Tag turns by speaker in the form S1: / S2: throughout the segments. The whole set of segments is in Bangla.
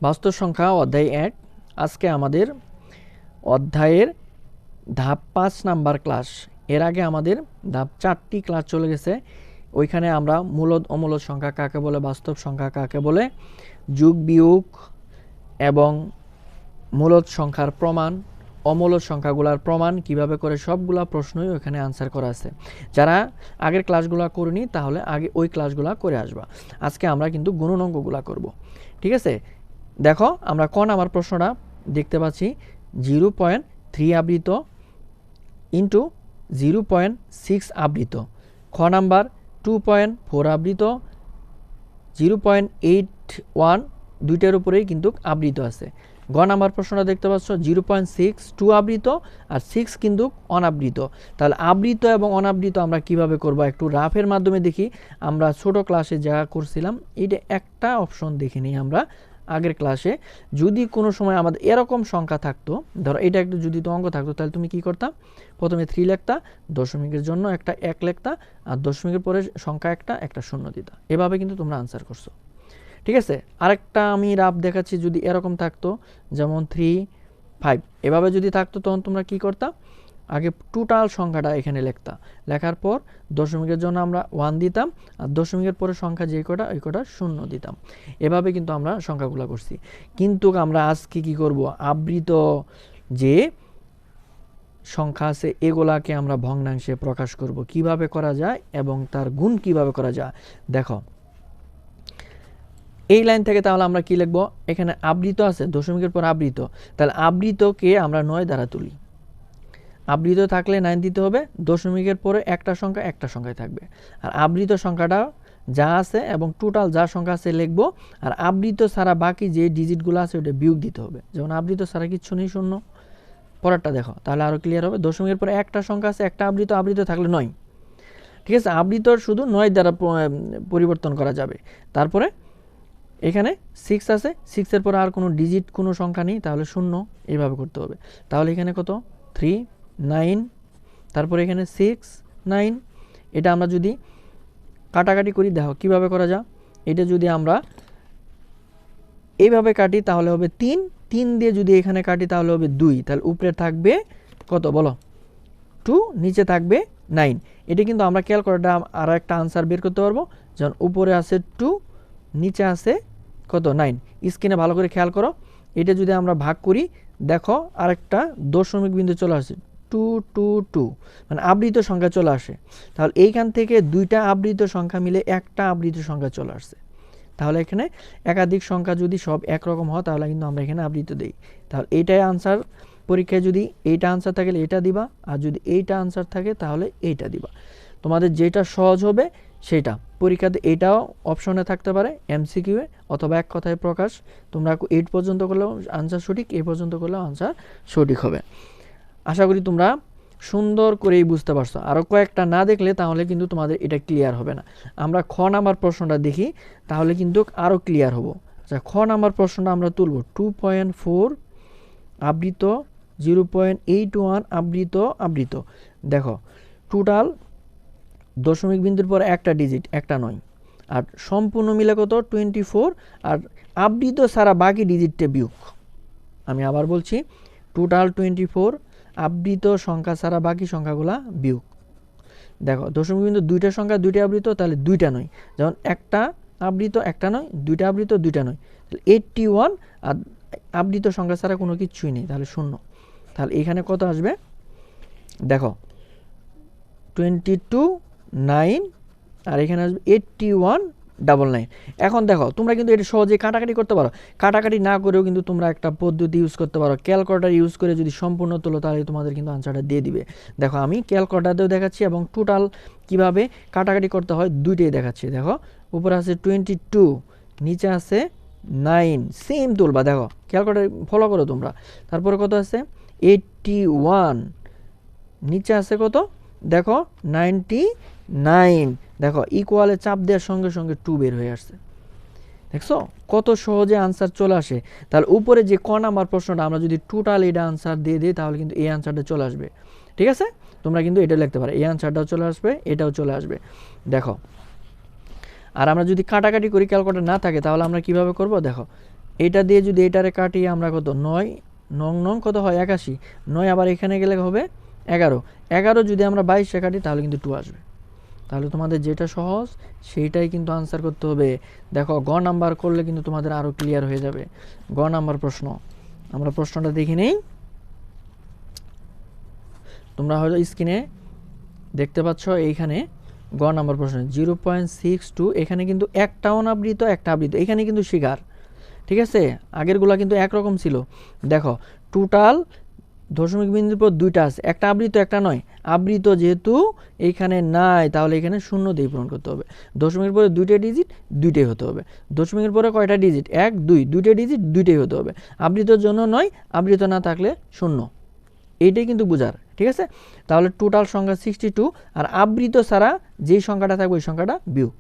S1: বাস্তব সংখ্যা অধ্যায় 1 আজকে আমাদের অধ্যায়ের ধাপ 5 নাম্বার ক্লাস। এর আগে আমাদের ধাপ 4টি ক্লাস চলে গেছে। ওইখানে আমরা মূলদ অমূলদ সংখ্যা কাকে বলে, বাস্তব সংখ্যা কাকে বলে, যোগ বিয়োগ এবং মূলদ সংখ্যার প্রমাণ, অমূলদ সংখ্যাগুলোর প্রমাণ কিভাবে করে সবগুলা প্রশ্নই ওখানে আনসার করা আছে। যারা আগের ক্লাসগুলো করিনি তাহলে আগে ওই ক্লাসগুলো করে আসবা। আজকে আমরা কিন্তু গুণন অঙ্কগুলো করব। ঠিক আছে, দেখো আমরা ক নাম্বার প্রশ্নটা দেখতে পাচ্ছি 0.3 আবৃত ইন্টু 0.6 আবৃত। খ নাম্বার 2.4 আবৃত, 0.81 দুইটার উপরেই কিন্তু আবৃত আছে। গ নাম্বার প্রশ্নটা দেখতে পাচ্ছ 0.62 আবৃত আর 6 কিন্তু অনাবৃত। তাহলে আবৃত এবং অনাবৃত আমরা কিভাবে করব একটু রাফের মাধ্যমে দেখি। আমরা ছোট ক্লাসে যা করছিলাম এইটা একটা অপশন দেখে নিই আমরা আগের ক্লাসে। যদি কোনো সময় আমাদের এরকম সংখ্যা থাকতো, ধরো এটা একটু যদি তো অঙ্ক থাকতো, তাহলে তুমি কি করতা? প্রথমে 3 লিখতা, দশমিকের জন্য একটা 1 লিখতা, আর দশমিকের পরে সংখ্যা একটা শূন্য দিতা। এভাবে কিন্তু তোমরা আনসার করছো। ঠিক আছে, আরেকটা আমি রাফ দেখাচ্ছি। যদি এরকম থাকতো যেমন 3, 5 এভাবে যদি থাকতো, তখন তোমরা কি করতা? আগে টোটাল সংখ্যাটা এখানে লিখতা, লেখার পর দশমিকের জন্য আমরা 1 দিতাম, আর দশমিকের পরে সংখ্যা যে কটা ওই কটা শূন্য দিতাম। এভাবে কিন্তু আমরা সংখ্যাগুলো করছি। কিন্তু আমরা আজকে কি করব? আবৃত যে সংখ্যা আছে এগুলাকে আমরা ভগ্নাংশে প্রকাশ করব। কিভাবে করা যায় এবং তার গুণ কিভাবে করা যায় দেখো। এই লাইন থেকে তাহলে আমরা কি লিখব? এখানে আবৃত আছে, দশমিকের পর আবৃত, তাহলে আবৃতকে আমরা 9 দ্বারা তুলি। আবৃত থাকলে 9 দিতে হবে, দশমিকের পরে একটা সংখ্যায় থাকবে। আর আবৃত সংখ্যাটা যা আছে এবং টোটাল যা সংখ্যা আছে লিখব। আর আবৃত ছাড়া বাকি যে ডিজিটগুলো আছে ওটা বিয়োগ দিতে হবে। যেমন আবৃত ছাড়া কিচ্ছু নেই, শূন্য। পরেরটা দেখো, তাহলে আরও ক্লিয়ার হবে। দশমিকের পরে একটা সংখ্যা আছে, একটা আবৃত থাকলে 9। ঠিক আছে, আবৃত শুধু 9 দ্বারা পরিবর্তন করা যাবে। তারপরে এখানে 6 আছে, 6-এর পরে আর কোনো ডিজিট কোনো সংখ্যা নেই, তাহলে শূন্য। এইভাবে করতে হবে। তাহলে এখানে কত? 3, 9, তারপরে এখানে 6, 9। এটা আমরা যদি কাটাকাটি করি, দেখো কিভাবে করা যায়। এটা যদি আমরা এইভাবে কাটি তাহলে হবে 3, 3 দিয়ে যদি এখানে কাটি তাহলে হবে 2। তাহলে উপরে থাকবে কত বলো? 2, নিচে থাকবে 9। এটা কিন্তু আমরা ক্যালকুলেটরে আর একটা আনসার বের করতে পারবো। যেমন উপরে আছে 2, নিচে আছে কত? 9। স্ক্রিনে ভালো করে খেয়াল করো। এটা যদি আমরা ভাগ করি, দেখো আরেকটা দশমিক বিন্দু চলে আসে, 2, 2, 2, মানে আবৃত সংখ্যা চলে আসে। তাহলে এইখান থেকে দুইটা আবৃত সংখ্যা মিলে একটা আবৃত সংখ্যা চলে আসছে। তাহলে এখানে একাধিক সংখ্যা যদি সব একরকম হয় তাহলে কিন্তু আমরা এখানে আবৃত দেই। তাহলে এইটাই আনসার। পরীক্ষায় যদি এইটা আনসার থাকে এটা দিবা, আর যদি এইটা আনসার থাকে তাহলে এইটা দিবা। তোমাদের যেটা সহজ হবে সেটা। পরীক্ষাতে এটাও অপশনে থাকতে পারে, এমসিকিউ এ, অথবা এক কথায় প্রকাশ। তোমরা 8 পর্যন্ত করলেও আনসার সঠিক, এই পর্যন্ত করলেও আনসার সঠিক হবে। আশা করি তোমরা সুন্দর করেই বুঝতে পারছো। আরও কয়েকটা না দেখলে তাহলে কিন্তু তোমাদের এটা ক্লিয়ার হবে না। আমরা খ নাম্বার প্রশ্নটা দেখি, তাহলে কিন্তু আরও ক্লিয়ার হবো। আচ্ছা, খ নাম্বার প্রশ্নটা আমরা তুলব। 2.4 আবৃত, 0.81 আবৃত। দেখো টোটাল দশমিক বিন্দুর পর একটা ডিজিট, একটা 9, আর সম্পূর্ণ মিলে কত? 24। আর আবৃত ছাড়া বাকি ডিজিটটা বিয়োগ। আমি আবার বলছি, টোটাল 24, আবৃত সংখ্যা ছাড়া বাকি সংখ্যাগুলা বিয়োগ। দেখো দশমিক বিন্দু দুইটা সংখ্যা, দুইটা আবৃত, তাহলে দুইটা 9। যেমন একটা আবৃত, একটা 9, দুইটা আবৃত, দুইটা 9, তাহলে 81। আর আবৃত সংখ্যা ছাড়া কোনো কিছুই নেই, তাহলে শূন্য। তাহলে এখানে কত আসবে দেখো? 22, 9, আর এখানে আসবে 81, 99। এখন দেখো তোমরা কিন্তু এটা সহজে কাটাকাটি করতে পারো। কাটাকাটি না করেও কিন্তু তোমরা একটা পদ্ধতি ইউজ করতে পারো। ক্যালকুলেটর ইউজ করে যদি সম্পূর্ণ তোলো তাহলে তোমাদের কিন্তু আনসারটা দিয়ে দিবে। দেখো আমি ক্যালকুলেটরতেও দেখাচ্ছি এবং টোটাল কিভাবে কাটাকাটি করতে হয় দুইটাই দেখাচ্ছি। দেখো উপরে আছে 22, নিচে আছে 9, সেম তুলবা। দেখো ক্যালকুলেটর ফলো করো তোমরা। তারপরে কত আছে? 81, নিচে আছে কত? দেখো 99। দেখো ইকুয়ালে চাপ দেওয়ার সঙ্গে সঙ্গে 2 বের হয়ে আসছে। দেখছো কত সহজে আনসার চলে আসে। তাহলে উপরে যে ক নাম্বার প্রশ্নটা আমরা যদি টোটাল এটা আনসার দিয়ে দিই তাহলে কিন্তু এই আনসারটা চলে আসবে। ঠিক আছে, তোমরা কিন্তু এটা লিখতে পারো, এই আনসারটাও চলে আসবে, এটাও চলে আসবে। দেখো আর আমরা যদি কাটাকাটি করি, ক্যালকুলেটর না থাকে, তাহলে আমরা কিভাবে করব? দেখো এটা দিয়ে যদি এটারে কাটি আমরা কত 9 নং নং কত হয় 81, 9 আবার এখানে গেলে হবে 11, 11 যদি আমরা 22 কাটি তাহলে কিন্তু 2 আসবে। তাহলে তোমাদের যেটা সহজ সেইটাই কিন্তু আনসার করতে হবে। দেখো গ নাম্বার করলে কিন্তু তোমাদের আরও ক্লিয়ার হয়ে যাবে। গ নাম্বার প্রশ্ন, আমরা প্রশ্নটা দেখে নেই। তোমরা হয়তো স্ক্রিনে দেখতে পাচ্ছ এইখানে গ নাম্বার প্রশ্ন 0.62, এখানে কিন্তু একটা অনাবৃত একটা আবৃত, এখানে কিন্তু শিকার, ঠিক আছে। আগেরগুলা কিন্তু একরকম ছিল। দেখো টোটাল দশমিক বিন্দুর পর দুইটা আছে, একটা আবৃত একটা নয়। আবৃত যেহেতু এইখানে নাই তাহলে এখানে শূন্য দিয়ে পূরণ করতে হবে। দশমিকের পরে দুইটা ডিজিট দুইটাই হতে হবে। দশমিকের পরে কয়টা ডিজিট 1 2, দুইটা ডিজিট দুইটাই হতে হবে। আবৃতর জন্য নয়, আবৃত না থাকলে শূন্য, এইটাই কিন্তু বোঝার, ঠিক আছে। তাহলে টোটাল সংখ্যা 62, আর আবৃত ছাড়া যেই সংখ্যাটা থাকবে ওই সংখ্যাটা বিয়োগ।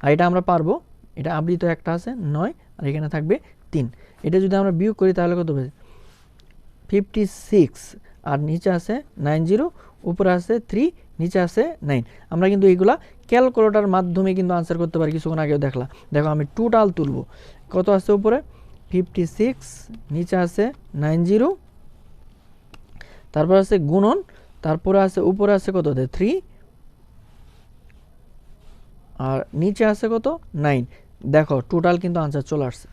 S1: আর এটা আমরা পারবো, এটা আবৃত একটা আছে 9, আর এখানে থাকবে 3। এটা যদি আমরা বিয়োগ করি তাহলে কত হবে 56, আর নিচে আছে 90, উপরে আছে 3, নিচে আছে 9। আমরা কিন্তু এইগুলা ক্যালকুলেটর মাধ্যমে কিন্তু আনসার করতে পারি, কিছুক্ষণ আগেও দেখলাম। দেখো আমি টোটাল তুলব, কত আছে উপরে 56, নিচে আছে 90, তারপর আছে গুণন, তারপরে আছে উপরে আছে কত 3, আর নিচে আছে কত 9। দেখো টোটাল কিন্তু আনসার চলে আসছে।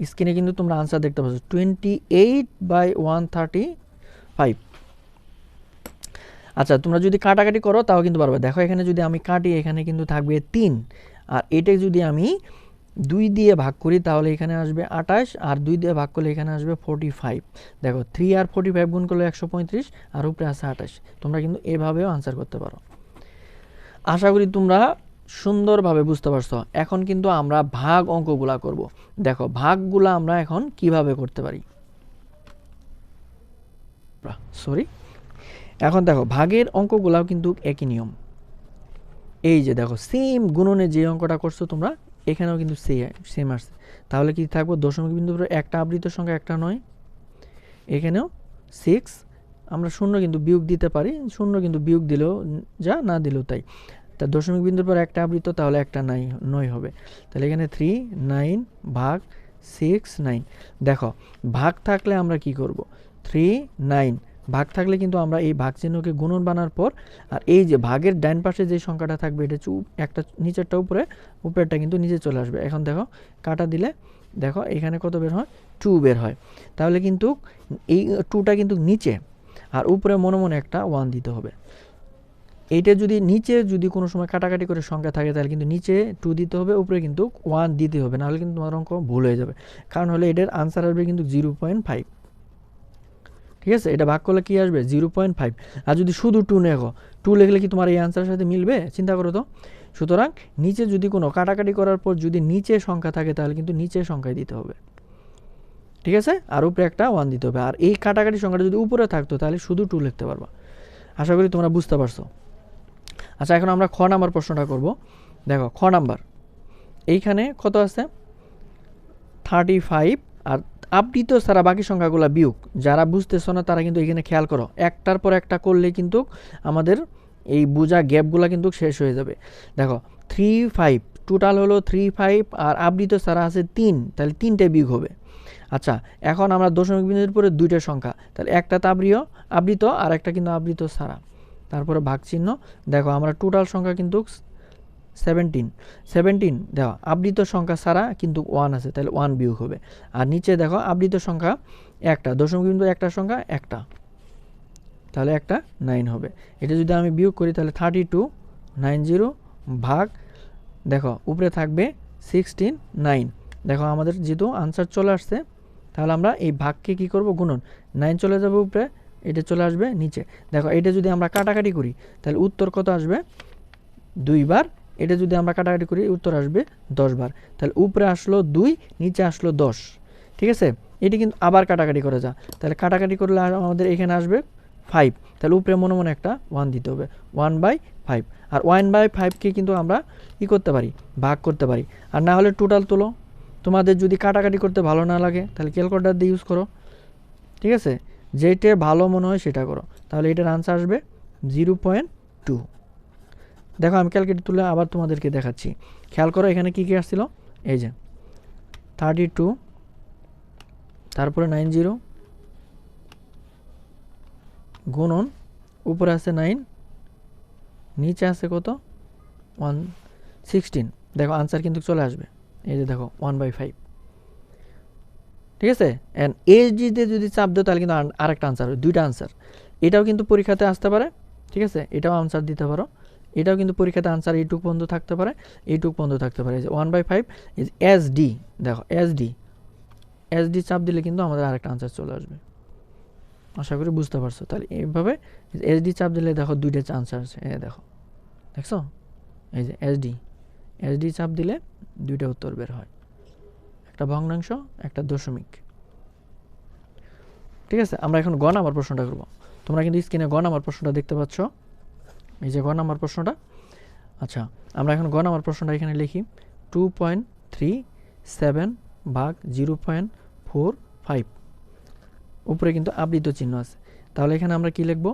S1: স্ক্রিনে কিন্তু তোমরা আনসার দেখতে পাচ্ছ 28/135। আচ্ছা তোমরা যদি কাটাকাটি করো তাও কিন্তু পারবে। দেখো এখানে যদি আমি কাটি এখানে কিন্তু থাকবে 3, আর এটা যদি আমি 2 দিয়ে ভাগ করি তাহলে এখানে আসবে 28, আর 2 দিয়ে ভাগ করলে এখানে আসবে 45। দেখো 3 আর 45 গুণ করলে 135, আর উপরে আছে 28। তোমরা কিন্তু এভাবেও আনসার করতে পারো। আশা করি তোমরা সুন্দরভাবে বুঝতে পারছো। এখন কিন্তু আমরা ভাগ অঙ্কগুলা করব। দেখো ভাগগুলা আমরা এখন কিভাবে করতে পারি, এখন দেখো ভাগের অঙ্কগুলাও কিন্তু একই নিয়ম। এই যে দেখো সেম গুণনে যে অঙ্কটা করছো তোমরা এখানেও কিন্তু সেম আসছে। তাহলে কি থাকবো দশমিক বিন্দুর উপরে একটা আবৃত সংখ্যা একটা নয়, এখানেও 6। আমরা শূন্য কিন্তু বিয়োগ দিতে পারি, শূন্য কিন্তু বিয়োগ দিলেও যা, না দিলেও তাই। তা দশমিক বিন্দুর পর একটা আবৃত তাহলে একটা 9 হবে। তাহলে এখানে 3 9 ভাগ 6 9। দেখো ভাগ থাকলে আমরা কি করব 3 9 ভাগ থাকলে কিন্তু আমরা এই ভাগ চিহ্নকে গুণন বানার পর, আর এই যে ভাগের ডান পাশে যে সংখ্যাটা থাকবে এটা একটা নিচেরটা উপরে, উপরেরটা কিন্তু নিচে চলে আসবে। এখন দেখো কাটা দিলে দেখো এখানে কত বের হয় 2 বের হয়। তাহলে কিন্তু এই 2টা কিন্তু নিচে, আর উপরে মনে মনে একটা 1 দিতে হবে। এইটা যদি নিচে যদি কোনো সময় কাটাকাটি করে সংখ্যা থাকে তাহলে কিন্তু নিচে 2 দিতে হবে, উপরে কিন্তু 1 দিতে হবে, নাহলে কিন্তু তোমার অঙ্ক ভুল হয়ে যাবে। কারণ হলে এটার আনসার আসবে কিন্তু 0.5, ঠিক আছে। এটা ভাগ করলে কি আসবে 0.5। আর যদি শুধু 2 লেখো, 2 লিখলে কি তোমার এই আনসারের সাথে মিলবে? চিন্তা করো তো। সুতরাং নিচে যদি কোনো কাটাকাটি করার পর যদি নিচে সংখ্যা থাকে তাহলে কিন্তু নিচে সংখ্যায় দিতে হবে, ঠিক আছে। আর উপরে একটা 1 দিতে হবে। আর এই কাটাকাটি সংখ্যাটা যদি উপরে থাকতো তাহলে শুধু 2 লিখতে পারবা। আশা করি তোমরা বুঝতে পারছো। আচ্ছা এখন আমরা খ নাম্বার প্রশ্নটা করব। দেখো খ নাম্বার এইখানে কত আছে 35, আর আবৃত ছাড়া বাকি সংখ্যাগুলো বিয়োগ। যারা বুঝতেছ না তারা কিন্তু এখানে খেয়াল করো, একটার পর একটা করলে কিন্তু আমাদের এই বোঝা গ্যাপগুলো কিন্তু শেষ হয়ে যাবে। দেখো 3 5 টোটাল হলো 3 5, আর আবৃত ছাড়া আছে 3, তাহলে 3টে বিয়োগ হবে। আচ্ছা এখন আমরা দশমিক বিন্দুর পরে দুইটা সংখ্যা, তাহলে একটা তো আবৃত আর একটা কিন্তু আবৃত ছাড়া, তারপরে ভাগ চিহ্ন। দেখো আমরা টোটাল সংখ্যা কিন্তু 17 দেখো আবৃত সংখ্যা ছাড়া কিন্তু 1 আছে, তাহলে 1 বিয়োগ হবে। আর নিচে দেখো আবৃত সংখ্যা একটা, দশমিক বিন্দু একটা সংখ্যা একটা, তাহলে একটা 9 হবে। এটা যদি আমি বিয়োগ করি তাহলে 32 90 ভাগ, দেখো উপরে থাকবে 16 9। দেখো আমাদের যেহেতু আনসার চলে আসছে তাহলে আমরা এই ভাগকে কি করব গুণন, 9 চলে যাবে উপরে, এটা চলে আসবে নিচে। দেখো এটা যদি আমরা কাটাকাটি করি তাহলে উত্তর কত আসবে 2 বার। এটা যদি আমরা কাটাকাটি করি উত্তর আসবে 10 বার। তাহলে উপরে আসলো 2, নিচে আসলো 10, ঠিক আছে। এটি কিন্তু আবার কাটাকাটি করা যায়, তাহলে কাটাকাটি করলে আমাদের এখানে আসবে 5। তাহলে উপরে মনে মনে একটা 1 দিতে হবে, 1/5। আর 1/5কে কিন্তু আমরা কি করতে পারি ভাগ করতে পারি। আর না হলে টোটাল তোলো। তোমাদের যদি কাটাকাটি করতে ভালো না লাগে তাহলে ক্যালকুলেটর দিয়ে ইউজ করো, ঠিক আছে। যেটা ভালো মনে হয় সেটা করো। তাহলে এটার আনসার আসবে 0.2। দেখো আমি ক্যালকুলেটর তুলে আবার তোমাদেরকে দেখাচ্ছি, খেয়াল করো এখানে কি কি আসছিল। এই যে 32 তারপরে 90 গুণন উপরে আছে 9, নিচে আছে কত 116। দেখো আনসার কিন্তু চলে আসবে, এই যে দেখো 1/5। ঠিক আছে, অ্যান্ড এইচডিতে যদি চাপ দাও তাহলে কিন্তু আরেকটা আনসার হবে, দুইটা আনসার। এটাও কিন্তু পরীক্ষাতে আসতে পারে, ঠিক আছে, এটাও আনসার দিতে পারো। এটাও কিন্তু পরীক্ষাতে আনসার এইটুক বন্ধ থাকতে পারে, এইটুক বন্ধ থাকতে পারে। এই যে 1/5 ইজ এসডি। দেখো এসডি চাপ দিলে কিন্তু আমাদের আরেকটা আনসার চলে আসবে। আশা করি বুঝতে পারছো। তাহলে এইভাবে এসডি চাপ দিলে দেখো দুইটা আনসার আছে, এই দেখো, দেখছো, এই যে এসডি চাপ দিলে দুইটা উত্তর বের হয়, একটা ভগ্নাংশ, একটা দশমিক। ঠিক আছে, আমরা এখন গ নাম্বার প্রশ্নটা করব। তোমরা কিন্তু স্ক্রিনে গ নাম্বার প্রশ্নটা দেখতে পাচ্ছ, এই যে গ নাম্বার প্রশ্নটা। আচ্ছা, আমরা এখন গ নাম্বার প্রশ্নটা এখানে লিখি 2.37 ভাগ 0.45, উপরে কিন্তু আবৃত চিহ্ন আছে। তাহলে এখানে আমরা কি লিখব,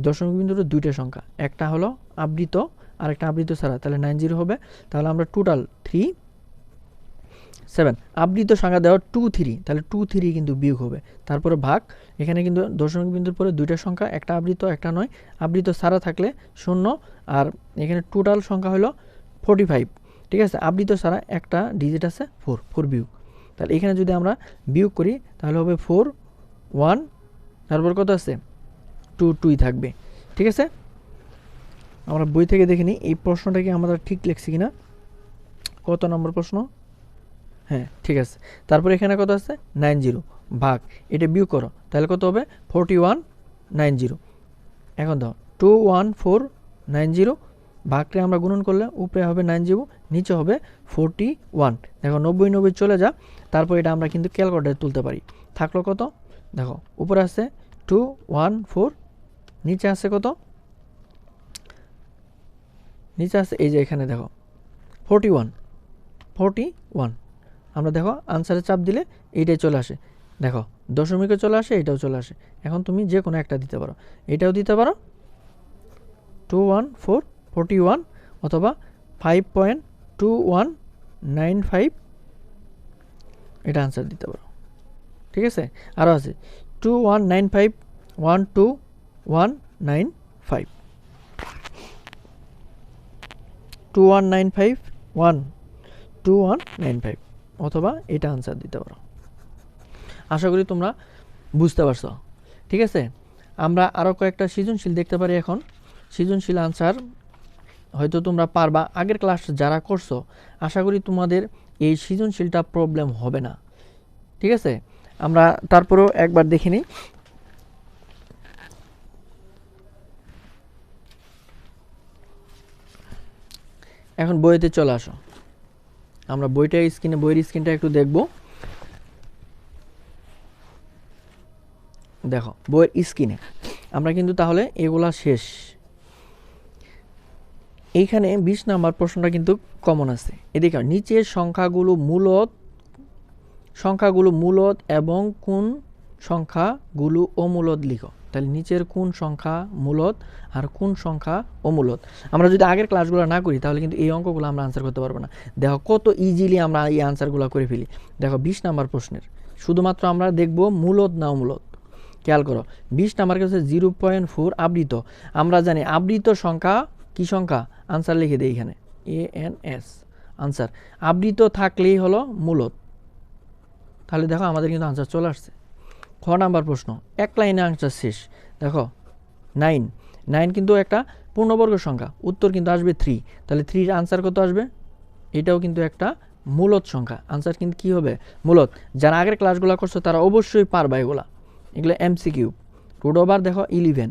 S1: দশমিক বিন্দুর দুইটা সংখ্যা, একটা হলো আবৃত আর একটা আবৃত ছাড়া, তাহলে 90 হবে। তাহলে আমরা টোটাল 37, আবৃত সংখ্যা দেওয়া 23, তাহলে 23 কিন্তু বিয়োগ হবে, তারপরে ভাগ। এখানে কিন্তু দশমিক বিন্দুর পরে দুইটা সংখ্যা, একটা আবৃত একটা নয়, আবৃত ছাড়া থাকলে 0, আর এখানে টোটাল সংখ্যা হলো 45। ঠিক আছে, আবৃত ছাড়া একটা ডিজিট আছে 4 বিয়োগ। তাহলে এখানে যদি আমরা বিয়োগ করি তাহলে হবে 4 1, তারপর কত আছে 2 থাকবে। ঠিক আছে, আমরা বই থেকে দেখে নিই এই প্রশ্নটা কি আমরা ঠিক লিখছি কিনা। কত নম্বর প্রশ্ন? হ্যাঁ, ঠিক আছে। তারপর এখানে কত আছে 90 ভাগ, এটা বিয়োগ করো, তাহলে কত হবে 4190। এখন দাও 21490 ভাগটা আমরা গুণন করলে উপরে হবে 90, নিচে হবে 41। দেখো 90 চলে যা, তারপর এটা আমরা কিন্তু ক্যালকুলেটরে তুলতে পারি। থাকলো কত, দেখো উপরে আছে 214, নিচে আছে কত, নিচে আছে এই যে এখানে দেখো 41। আমরা দেখো আনসারে চাপ দিলে এইটাই চলে আসে, দেখো দশমিকে চলে আসে, এটাও চলে আসে। এখন তুমি যে কোনো একটা দিতে পারো, এটাও দিতে পারো 21441 অথবা 5.2195, এটা আনসার দিতে পারো। ঠিক আছে, আরও আছে 2195 12195 2195 12195, অথবা এটা আনসার দিতে পারো। আশা করি তোমরা বুঝতে পারছো। ঠিক আছে, আমরা আরও কয়েকটা সৃজনশীল দেখতে পারি। এখন সৃজনশীল আনসার হয়তো তোমরা পারবা, আগের ক্লাস যারা করছো আশা করি তোমাদের এই সৃজনশীলটা প্রবলেম হবে না। ঠিক আছে, আমরা তারপরেও একবার দেখে নিই। এখন বইতে চলে আসো, আমরা বইয়ের স্ক্রিনটা একটু দেখব। দেখো বইয়ের স্ক্রিনে আমরা কিন্তু তাহলে এগুলা শেষ। এইখানে 20 নাম্বার প্রশ্নটা কিন্তু কমন আছে। এদিকে নিচের সংখ্যাগুলো মূলদ এবং কোন সংখ্যাগুলো অমূলদ লিখো। তাহলে নিচের কোন সংখ্যা মূলদ আর কোন সংখ্যা অমূলদ। আমরা যদি আগের ক্লাসগুলো না করি তাহলে কিন্তু এই অঙ্কগুলো আমরা আনসার করতে পারবো না। দেখো কত ইজিলি আমরা এই আনসারগুলো করে ফেলি। দেখো 20 নাম্বার প্রশ্নের শুধুমাত্র আমরা দেখব মূলদ না অমূলদ। খেয়াল করো 20 নাম্বার কাছে 0.4 আবৃত। আমরা জানি আবৃত সংখ্যা কি সংখ্যা, আনসার লিখে দেই এখানে ANS আনসার। আবৃত থাকলেই হলো মূলদ। তাহলে দেখো আমাদের কিন্তু আনসার চলে আসছে। খ নাম্বার প্রশ্ন, এক লাইনে আনসার শেষ। দেখো 9 কিন্তু একটা পূর্ণবর্গ সংখ্যা, উত্তর কিন্তু আসবে 3। তাহলে 3 আনসার কত আসবে, এটাও কিন্তু একটা মূলদ সংখ্যা, আনসার কিন্তু কি হবে মূলদ। যারা আগের ক্লাসগুলো করছো তারা অবশ্যই পারবা এগুলো MCQ। রুট ওভার দেখো 11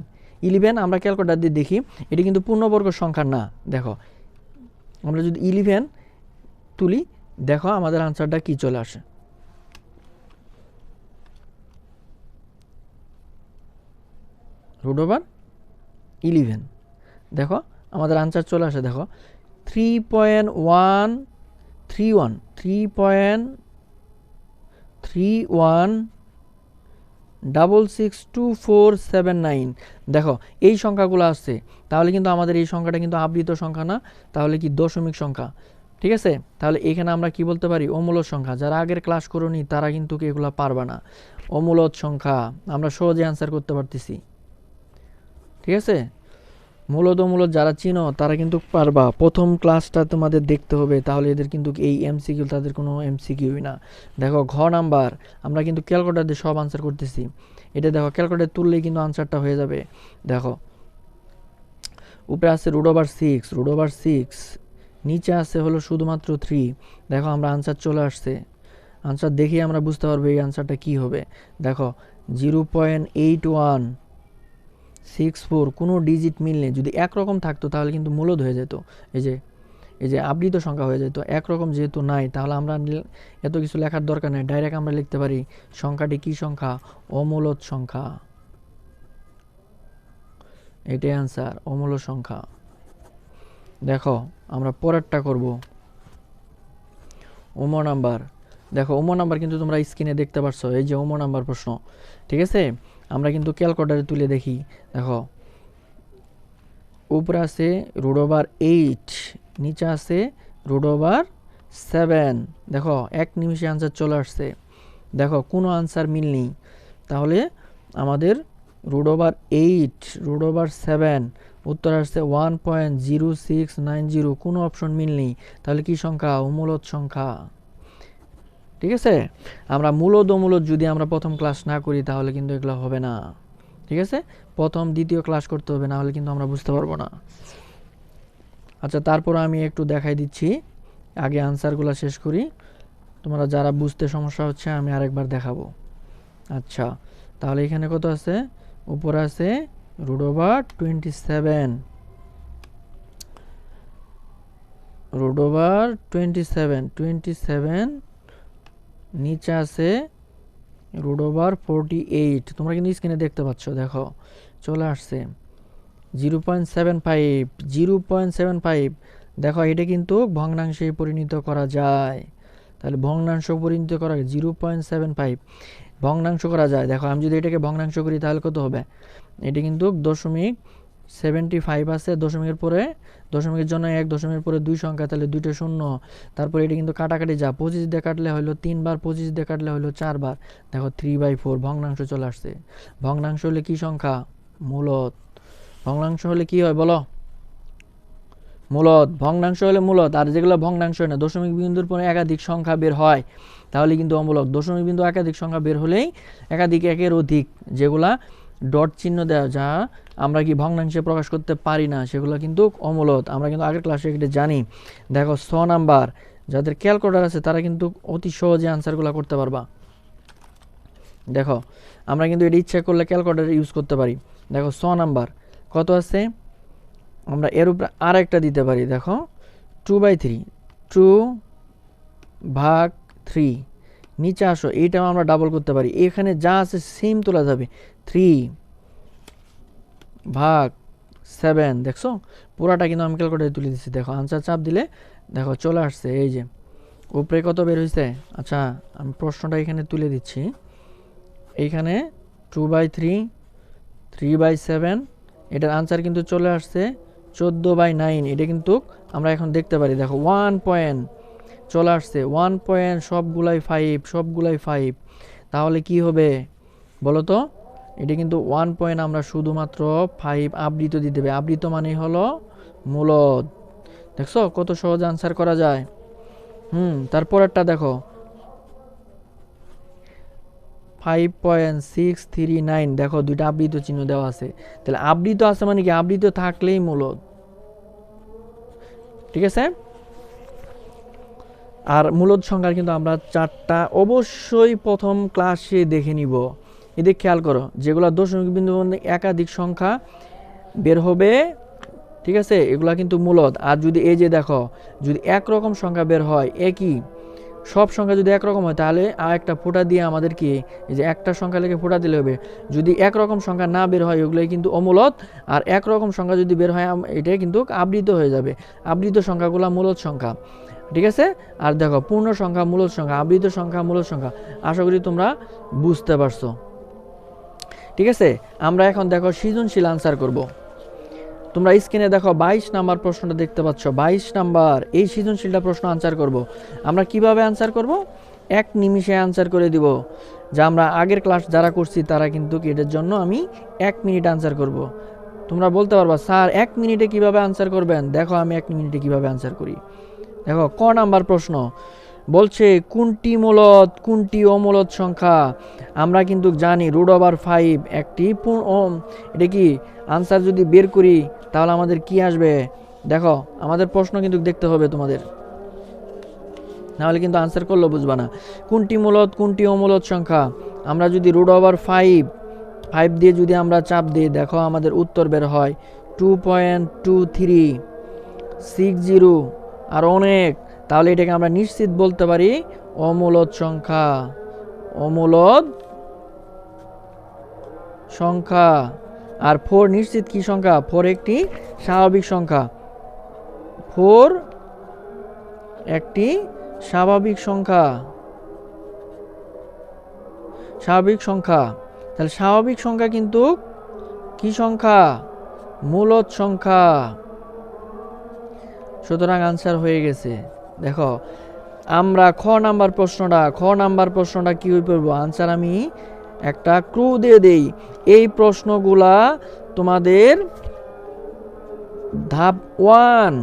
S1: আমরা ক্যালকুলেটর দিয়ে দেখি, এটি কিন্তু পূর্ণবর্গ সংখ্যা না। দেখো আমরা যদি 11 তুলি, দেখো আমাদের আনসারটা কি চলে আসে। রুট ওভার 11, দেখো আমাদের আনসার চলে আসে। দেখো 3.131662479। দেখো এই সংখ্যাগুলো আসছে, তাহলে কিন্তু আমাদের এই সংখ্যাটা কিন্তু আবৃত সংখ্যা না, তাহলে কি দশমিক সংখ্যা। ঠিক আছে, তাহলে এখানে আমরা কি বলতে পারি, অমূলদ সংখ্যা। যারা আগের ক্লাস করোনি তারা কিন্তু এগুলা পারবা না। অমূলদ সংখ্যা আমরা সহজে অ্যান্সার করতে পারতেছি। ঠিক আছে, মূলদ অমূলদ যারা চিনো তারা কিন্তু পারবা। প্রথম ক্লাসটা তোমাদের দেখতে হবে, তাহলে এদের কিন্তু এই এমসিকিউ তাদের কোনো এমসিকিউই না। দেখো ঘ নাম্বার, আমরা কিন্তু ক্যালকুলেটর দিয়ে সব আনসার করতেছি। এটা দেখো ক্যালকুলেটর তুললেই কিন্তু আনসারটা হয়ে যাবে। দেখো উপরে আছে √6, √6, নিচে আছে হলো শুধুমাত্র 3। দেখো আমরা আনসার চলে আসছে, আনসার দেখেই আমরা বুঝতে পারবো এই আনসারটা কি হবে। দেখো 0.8164, কোনো ডিজিট মিল নেই। যদি একরকম থাকতো তাহলে কিন্তু মূলদ হয়ে যেত, এই যে আবৃত সংখ্যা হয়ে যেত। একরকম যেহেতু নাই, তাহলে আমরা এত কিছু লেখার দরকার নেই, ডাইরেক্ট আমরা লিখতে পারি সংখ্যাটি কি সংখ্যা, অমূলদ সংখ্যা। এটাই অ্যান্সার, অমূলদ সংখ্যা। দেখো আমরা পরেরটা করব, ওমো নাম্বার। দেখো ওমো নাম্বার কিন্তু তোমরা স্ক্রিনে দেখতে পাচ্ছ, এই যে ওমো নাম্বার প্রশ্ন। ঠিক আছে, আমরা কিন্তু ক্যালকুলেটরে তুলে দেখি। দেখো উপরে আছে √8, নিচে আছে √7। দেখো এক নিমিষে আনসার চলে আসছে। দেখো কোনো আনসার মিল নেই, তাহলে আমাদের √8, √7, উত্তর আসছে 1.0690। কোনো অপশন মিল নেই, তাহলে কি সংখ্যা, অমূলদ সংখ্যা। ঠিক আছে, আমরা মূলদ অমূলদ যদি আমরা প্রথম ক্লাস না করি তাহলে কিন্তু এগুলো হবে না। ঠিক আছে, প্রথম দ্বিতীয় ক্লাস করতে হবে, না হলে কিন্তু আমরা বুঝতে পারবো না। আচ্ছা তারপর আমি একটু দেখাই দিচ্ছি, আগে আনসারগুলো শেষ করি। তোমরা যারা বুঝতে সমস্যা হচ্ছে আমি আরেকবার দেখাবো। আচ্ছা তাহলে এখানে কত আছে, উপরে আছে √27, √27, নিচে আছে √48। তোমরা কিন্তু স্ক্রিনে দেখতে পাচ্ছ, দেখো চলে আসছে 0.75। দেখো এটা কিন্তু ভগ্নাংশে পরিণত করা যায়, তাহলে ভগ্নাংশ পরিণত করা 0.75 ভগ্নাংশ করা যায়। দেখো আমি যদি এটাকে ভগ্নাংশ করি তাহলে কত হবে, এটা কিন্তু 0.75 আছে, দশমিকের পরে, দশমিকের জন্য 1, দশমিকের পরে 2 সংখ্যা, তাহলে 2টা শূন্য। তারপরে এটা কিন্তু কাটাকাটি যা, 25 দিয়ে কাটলে হলো 3 বার, 25 দিয়ে কাটলে হলো 4 বার। দেখো 3/4 ভগ্নাংশ চলে আসছে। ভগ্নাংশ হলে কি সংখ্যা, মূলদ। ভগ্নাংশ হলে কি হয় বলো, মূলদ। ভগ্নাংশ হলে মূলদ। আর যেগুলো ভগ্নাংশ হয় না, দশমিক বিন্দুর পরে একাধিক সংখ্যা বের হয় তাহলে কিন্তু অমূলদ। দশমিক বিন্দু একাধিক সংখ্যা বের হলেই, একাধিক একের অধিক, যেগুলা ডট চিহ্ন দেওয়া, যা আমরা কি ভগ্নাংশে প্রকাশ করতে পারি না, সেগুলো কিন্তু অমূলদ। আমরা কিন্তু আগের ক্লাসে এটা জানি। দেখো 6 নাম্বার, যাদের ক্যালকুলেটর আছে তারা কিন্তু অতি সহজে আনসারগুলো করতে পারবা। দেখো আমরা কিন্তু এটা ইচ্ছা করলে ক্যালকুলেটর ইউজ করতে পারি। দেখো 6 নাম্বার কত আছে, আমরা এর উপরে আর একটা দিতে পারি। দেখো 2/3, 2/3, নিচে আসো, এইটাও আমরা ডাবল করতে পারি। এখানে যা আছে সেম তোলা যাবে, 3/7। দেখছো পুরাটা কিন্তু আমি ক্যালকুলেটরে তুলে দিচ্ছি। দেখো আনসার চাপ দিলে দেখো চলে আসছে, এই যে উপরে কত বের হয়েছে। আচ্ছা আমি প্রশ্নটা এখানে তুলে দিচ্ছি। এইখানে 2/3, 3/7, এটার আনসার কিন্তু চলে আসছে 14/9। এটা কিন্তু আমরা এখন দেখতে পারি। দেখো 1 পয়েন্ট চলে আসছে, 1 পয়েন্ট, সবগুলাই 5। তাহলে কি হবে বলো তো, এটা কিন্তু 1 পয়েন্ট আমরা শুধুমাত্র 5 আবৃত দিতে হবে। আবৃত মানে হলো মূলদ। দেখছো কত সহজ আনসার করা যায়। তারপরেরটা দেখো 5.639। দেখো দুইটা আবৃত চিহ্ন দেওয়া আছে, তাহলে আবৃত আছে মানে কি, আবৃত থাকলেই মূলদ। ঠিক আছে, আর মূলদ সংখ্যার কিন্তু আমরা 4টা অবশ্যই প্রথম ক্লাসে দেখে নিব। এদিকে খেয়াল করো, যেগুলো দশমিক বিন্দু একাধিক সংখ্যা বের হবে, ঠিক আছে, এগুলা কিন্তু মূলদ। আর যদি এই যে দেখো, যদি একরকম সংখ্যা বের হয়, একই সব সংখ্যা যদি একরকম হয়, তাহলে আর একটা ফোঁটা দিয়ে আমাদের কি, এই যে একটা সংখ্যা লিখে ফোঁটা দিলে হবে। যদি একরকম সংখ্যা না বের হয়, ওগুলোই কিন্তু অমূলদ। আর একরকম সংখ্যা যদি বের হয়, এটাই কিন্তু আবৃত হয়ে যাবে। আবৃত সংখ্যাগুলো মূলদ সংখ্যা। ঠিক আছে, আর দেখো পূর্ণ সংখ্যা মূলদ সংখ্যা, আবৃত সংখ্যা মূলদ সংখ্যা। আশা করি তোমরা বুঝতে পারছো। ঠিক আছে, আমরা এখন দেখো সৃজনশীল আনসার করব। তোমরা স্ক্রিনে দেখো 22 নাম্বার প্রশ্নটা দেখতে পাচ্ছ। 22 নাম্বার এই সৃজনশীলটা প্রশ্ন আনসার করব। আমরা কিভাবে আনসার করব? এক নিমিষে আনসার করে দিব। যা আমরা আগের ক্লাস যারা করছি তারা কিন্তু এটার জন্য আমি 1 মিনিট আনসার করব। তোমরা বলতে পারবা স্যার 1 মিনিটে কিভাবে আনসার করবেন? দেখো আমি 1 মিনিটে কিভাবে আনসার করি। দেখো ক নাম্বার প্রশ্ন বলছে কোনটি মূলদ কোনটি অমূলদ সংখ্যা? আমরা কিন্তু জানি √5 একটি এটা কি আনসার যদি বের করি তাহলে আমাদের কি আসবে? দেখো আমাদের প্রশ্ন কিন্তু দেখতে হবে তোমাদের, নাহলে কিন্তু আনসার করলেও বুঝবা না। কোনটি মূলদ কোনটি অমূলদ সংখ্যা? আমরা যদি √5 দিয়ে যদি আমরা চাপ দিই, দেখো আমাদের উত্তর বের হয় 2.2360 আর অনেক। তাহলে এটাকে আমরা নিশ্চিত বলতে পারি অমূলদ সংখ্যা। অমূলদ সংখ্যা। আর 4 নিশ্চিত কি সংখ্যা? 4 একটি স্বাভাবিক সংখ্যা। 4 একটি স্বাভাবিক সংখ্যা। স্বাভাবিক সংখ্যা। তাহলে স্বাভাবিক সংখ্যা কিন্তু কি সংখ্যা? মূলদ সংখ্যা। সুতরাং আনসার হয়ে গেছে। দেখো আমরা খ নাম্বার প্রশ্নটা কি হয়ে পড়বো? আনসার আমি একটা ক্লু দিয়ে দেই। এই প্রশ্নগুলা তোমাদের ধাপ 1,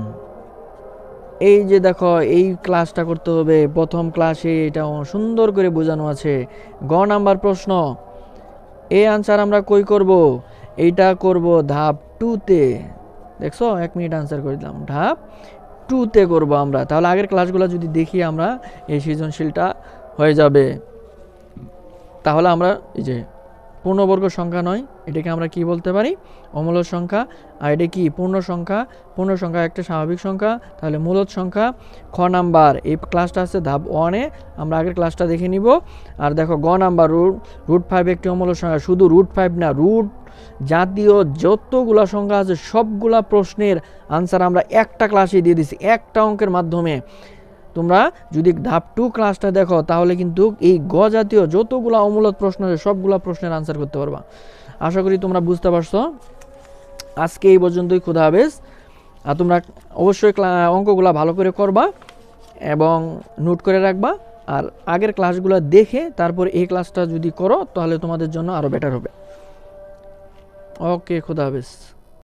S1: এই যে দেখো এই ক্লাসটা করতে হবে। প্রথম ক্লাসে এটা সুন্দর করে বোঝানো আছে। গ নাম্বার প্রশ্ন, এই আনসার আমরা কই করব? এইটা করব ধাপ 2-তে। দেখছো 1 মিনিট আনসার করে দিলাম। ধাপ 2-তে করব আমরা। তাহলে আগের ক্লাসগুলো যদি দেখি আমরা এই সৃজনশীলটা হয়ে যাবে। তাহলে আমরা এই যে পূর্ণবর্গ সংখ্যা নয়, এটাকে আমরা কি বলতে পারি? অমূলদ সংখ্যা। আর এটা কি? পূর্ণ সংখ্যা। পূর্ণ সংখ্যা একটা স্বাভাবিক সংখ্যা, তাহলে মূলদ সংখ্যা। খ নাম্বার এই ক্লাসটা আছে ধাপ 1-এ, আমরা আগের ক্লাসটা দেখে নিব। আর দেখো গ নাম্বার √5 একটি অমূলদ সংখ্যা। শুধু √5 না, রুট জাতীয় যতগুলা সংখ্যা আছে সবগুলা প্রশ্নের আনসার আমরা একটা ক্লাসে দিয়ে দিছি, একটা অঙ্কের মাধ্যমে। তোমরা যদি ধাপ 2 ক্লাসটা দেখো তাহলে কিন্তু এই গ জাতীয় যতগুলা অমূলদ প্রশ্ন আছে সবগুলা প্রশ্নের আনসার করতে পারবা। আশা করি তোমরা বুঝতে পারছো। আজকে এই পর্যন্তই, খুদা হাফেজ। আর তোমরা অবশ্যই অঙ্কগুলা ভালো করে করবা এবং নোট করে রাখবা। আর আগের ক্লাসগুলো দেখে তারপর এই ক্লাসটা যদি করো তাহলে তোমাদের জন্য আরও বেটার হবে। ওকে, খুদা হাফেজ।